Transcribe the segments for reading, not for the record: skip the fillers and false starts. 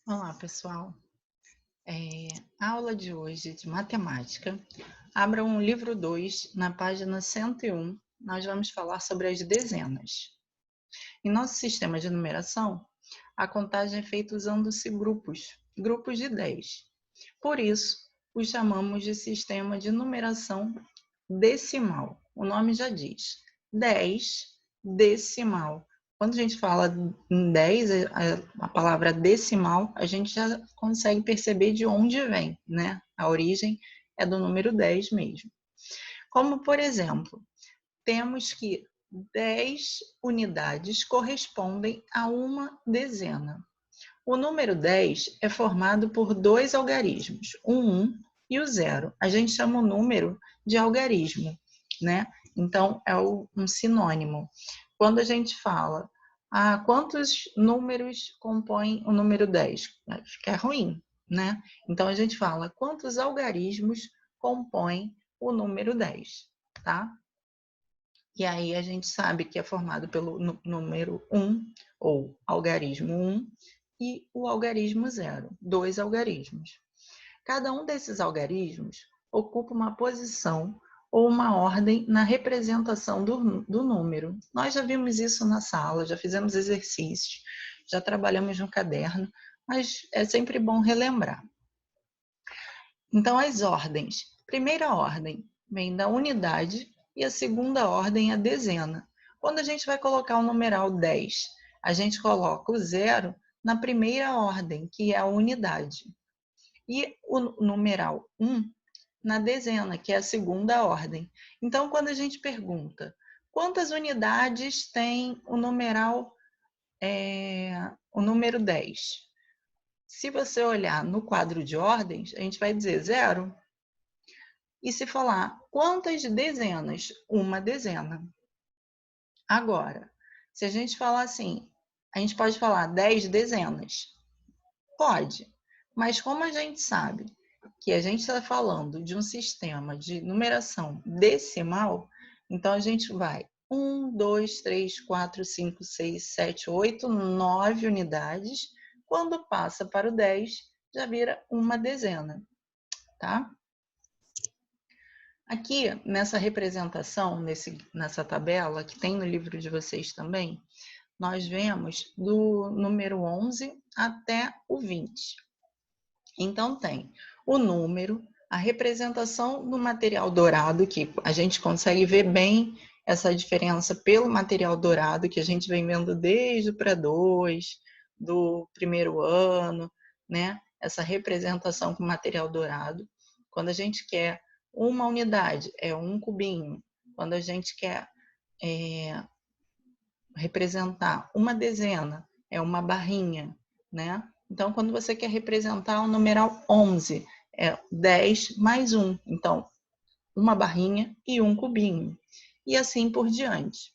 Olá, pessoal. A aula de hoje de matemática. Abram o livro 2, na página 101. Nós vamos falar sobre as dezenas. Em nosso sistema de numeração, a contagem é feita usando-se grupos de 10. Por isso, os chamamos de sistema de numeração decimal. O nome já diz, 10 decimal. Quando a gente fala em 10, a palavra decimal, a gente já consegue perceber de onde vem, né? A origem é do número 10 mesmo. Como, por exemplo, temos que 10 unidades correspondem a uma dezena. O número 10 é formado por dois algarismos, o 1 e o 0. A gente chama o número de algarismo, né? Então, é um sinônimo. Quando a gente fala, quantos números compõem o número 10? Fica ruim, né? Então, a gente fala, quantos algarismos compõem o número 10, tá? E aí a gente sabe que é formado pelo número 1, ou algarismo 1, e o algarismo 0, dois algarismos. Cada um desses algarismos ocupa uma posição ou uma ordem na representação do número. Nós já vimos isso na sala, já fizemos exercícios, já trabalhamos no caderno, mas é sempre bom relembrar. Então, as ordens. Primeira ordem vem da unidade e a segunda ordem a dezena. Quando a gente vai colocar o numeral 10, a gente coloca o 0 na primeira ordem, que é a unidade. E o numeral 1 na dezena, que é a segunda ordem. Então, quando a gente pergunta quantas unidades tem o numeral, o número 10? Se você olhar no quadro de ordens, a gente vai dizer 0. E se falar quantas dezenas? Uma dezena. Agora, se a gente falar assim, a gente pode falar 10 dezenas? Pode. Mas como a gente sabe que a gente está falando de um sistema de numeração decimal, então a gente vai 1, 2, 3, 4, 5, 6, 7, 8, 9 unidades. Quando passa para o 10, já vira uma dezena, tá? Aqui, nessa representação, nessa tabela, que tem no livro de vocês também, nós vemos do número 11 até o 20. Então, tem o número, a representação do material dourado, que a gente consegue ver bem essa diferença pelo material dourado, que a gente vem vendo desde o pré-2, do primeiro ano, né? Essa representação com material dourado. Quando a gente quer uma unidade, é um cubinho. Quando a gente quer representar uma dezena, é uma barrinha, né? Então, quando você quer representar o numeral 11, é 10 mais 1. Então, uma barrinha e um cubinho. E assim por diante.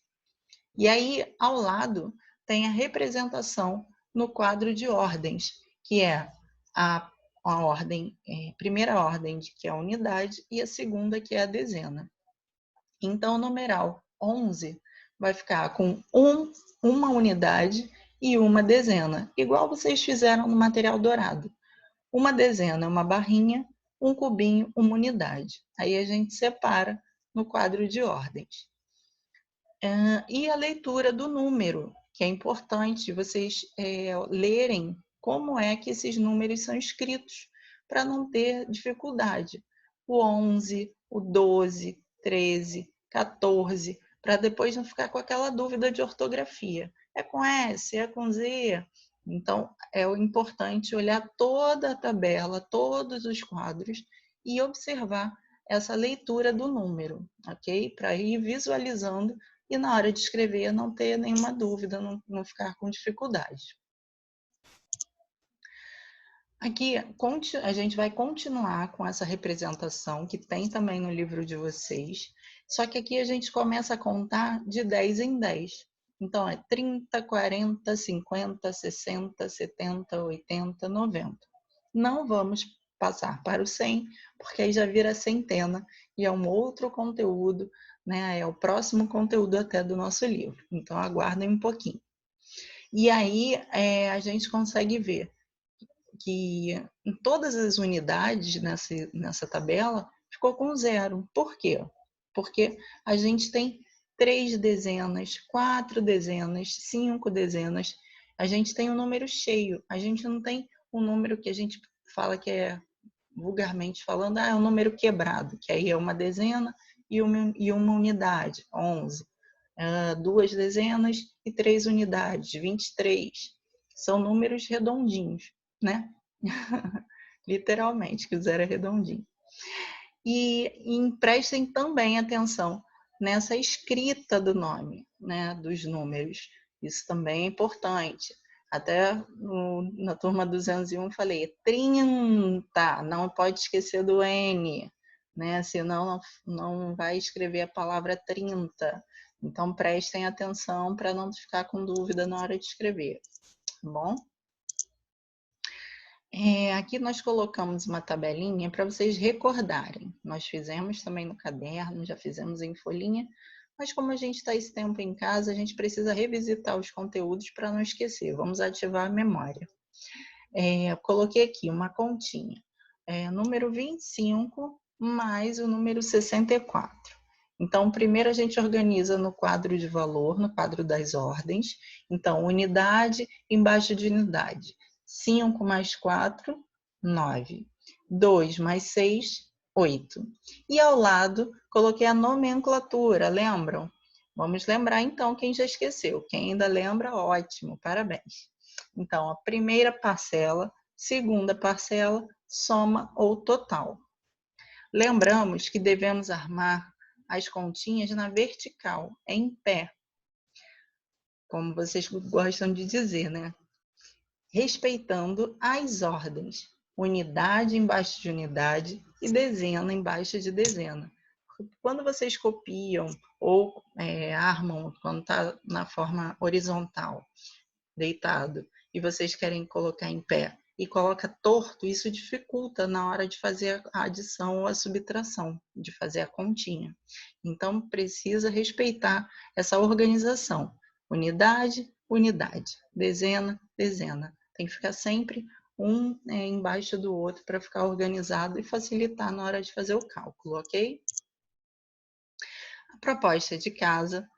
E aí, ao lado, tem a representação no quadro de ordens, que é a ordem, primeira ordem, que é a unidade, e a segunda, que é a dezena. Então, o numeral 11 vai ficar com uma unidade e uma dezena, igual vocês fizeram no material dourado. Uma dezena é uma barrinha, um cubinho, uma unidade. Aí a gente separa no quadro de ordens. E a leitura do número, que é importante vocês lerem como é que esses números são escritos, para não ter dificuldade. O 11, o 12, 13, 14, para depois não ficar com aquela dúvida de ortografia. É com S, é com Z? Então, é importante olhar toda a tabela, todos os quadros e observar essa leitura do número, ok? Para ir visualizando e na hora de escrever não ter nenhuma dúvida, não ficar com dificuldade. Aqui a gente vai continuar com essa representação que tem também no livro de vocês, só que aqui a gente começa a contar de 10 em 10. Então é 30, 40, 50, 60, 70, 80, 90. Não vamos passar para o 100, porque aí já vira centena e é um outro conteúdo, né? É o próximo conteúdo até do nosso livro. Então aguardem um pouquinho. E aí a gente consegue ver que em todas as unidades nessa tabela ficou com 0. Por quê? Porque a gente tem 3 dezenas, 4 dezenas, 5 dezenas. A gente tem um número cheio. A gente não tem um número que a gente fala que é, vulgarmente falando, é um número quebrado, que aí é uma dezena e uma unidade, 11. 2 dezenas e 3 unidades, 23. São números redondinhos, né? Literalmente, que o 0 é redondinho. E prestem também atenção nessa escrita do nome, né, dos números. Isso também é importante. Até na turma 201 eu falei 30, não pode esquecer do N, né? Senão não vai escrever a palavra 30. Então prestem atenção para não ficar com dúvida na hora de escrever, tá bom? Aqui nós colocamos uma tabelinha para vocês recordarem. Nós fizemos também no caderno, já fizemos em folhinha, mas como a gente está esse tempo em casa, a gente precisa revisitar os conteúdos para não esquecer. Vamos ativar a memória. Coloquei aqui uma continha. Número 25 mais o número 64. Então, primeiro a gente organiza no quadro de valor, no quadro das ordens. Então, unidade embaixo de unidade. 5 mais 4, 9. 2 mais 6, 8. E ao lado, coloquei a nomenclatura, lembram? Vamos lembrar então quem já esqueceu. Quem ainda lembra, ótimo, parabéns. Então, a primeira parcela, segunda parcela, soma ou total. Lembramos que devemos armar as continhas na vertical, em pé, como vocês gostam de dizer, né? Respeitando as ordens, unidade embaixo de unidade e dezena embaixo de dezena. Quando vocês copiam ou armam, quando está na forma horizontal, deitado, e vocês querem colocar em pé e coloca torto, isso dificulta na hora de fazer a adição ou a subtração, de fazer a continha. Então, precisa respeitar essa organização. Unidade, unidade. Dezena, dezena. Tem que ficar sempre um embaixo do outro para ficar organizado e facilitar na hora de fazer o cálculo, ok? A proposta de casa,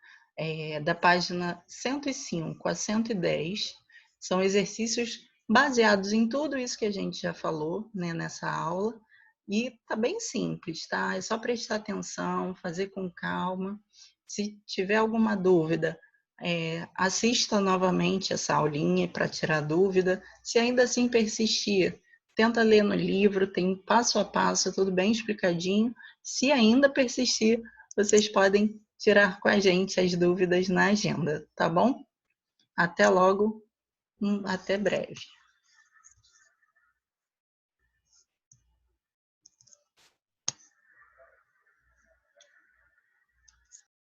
da página 105 a 110, são exercícios baseados em tudo isso que a gente já falou, né, nessa aula, e tá bem simples, tá? É só prestar atenção, fazer com calma. Se tiver alguma dúvida, assista novamente essa aulinha para tirar dúvida. Se ainda assim persistir, tenta ler no livro, tem passo a passo, tudo bem explicadinho. Se ainda persistir, vocês podem tirar com a gente as dúvidas na agenda, tá bom? Até logo, até breve.